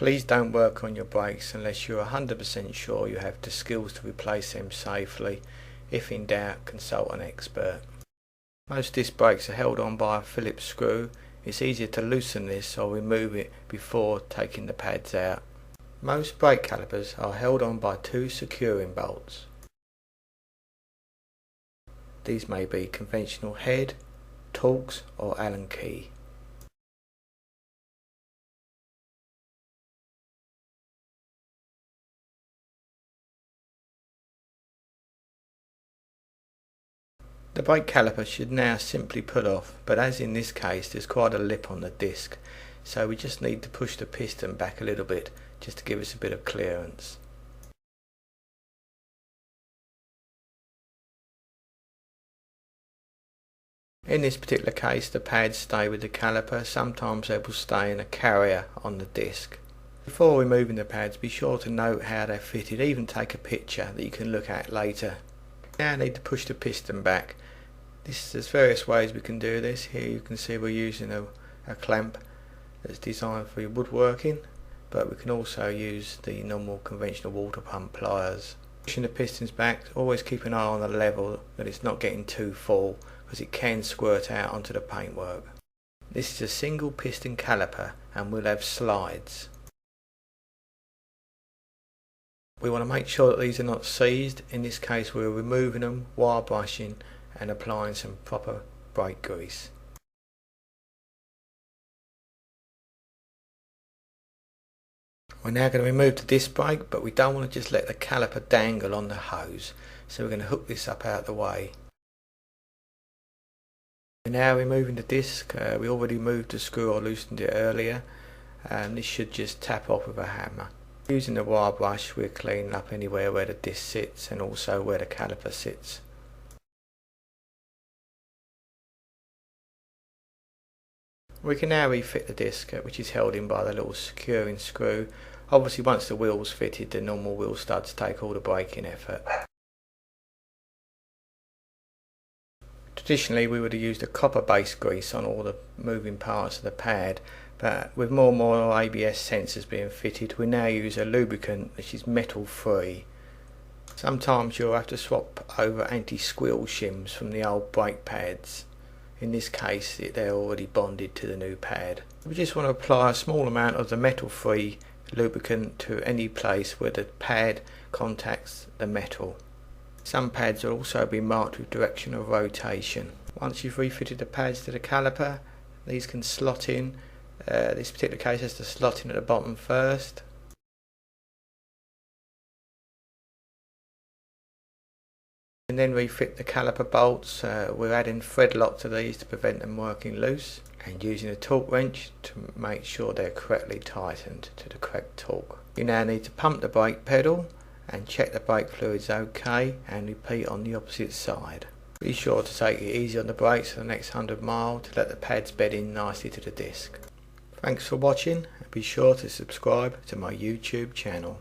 Please don't work on your brakes unless you're 100% sure you have the skills to replace them safely. If in doubt, consult an expert. Most disc brakes are held on by a Phillips screw. It's easier to loosen this or remove it before taking the pads out. Most brake calipers are held on by two securing bolts. These may be conventional head, Torx or Allen key. The brake caliper should now simply pull off, but as in this case there's quite a lip on the disc, so we just need to push the piston back a little bit just to give us a bit of clearance. In this particular case the pads stay with the caliper, sometimes they will stay in a carrier on the disc. Before removing the pads, be sure to note how they're fitted, even take a picture that you can look at later. Now I need to push the piston back. There's various ways we can do this. Here you can see we're using a clamp that's designed for your woodworking, but we can also use the normal conventional water pump pliers. Pushing the pistons back, always keep an eye on the level that it's not getting too full, because it can squirt out onto the paintwork. This is a single piston caliper and will have slides. We want to make sure that these are not seized. In this case we're removing them, wire brushing and applying some proper brake grease. We're now going to remove the disc brake, but we don't want to just let the caliper dangle on the hose, so we're going to hook this up out of the way. We're now removing the disc. We already moved the screw or loosened it earlier, and this should just tap off with a hammer. Using the wire brush we're cleaning up anywhere where the disc sits and also where the caliper sits. We can now refit the disc, which is held in by the little securing screw. Obviously once the wheel's fitted, the normal wheel studs take all the braking effort. Traditionally we would have used a copper based grease on all the moving parts of the pad, but with more and more ABS sensors being fitted, we now use a lubricant which is metal free. Sometimes you'll have to swap over anti-squeal shims from the old brake pads. In this case they're already bonded to the new pad. We just want to apply a small amount of the metal free lubricant to any place where the pad contacts the metal. Some pads will also be marked with direction of rotation. Once you've refitted the pads to the caliper, these can slot in. This particular case has to slot in at the bottom first. And then refit the caliper bolts. We're adding thread lock to these to prevent them working loose, and using a torque wrench to make sure they're correctly tightened to the correct torque. You now need to pump the brake pedal and check the brake fluid's okay, and repeat on the opposite side. Be sure to take it easy on the brakes for the next 100 miles to let the pads bed in nicely to the disc. Thanks for watching, and be sure to subscribe to my YouTube channel.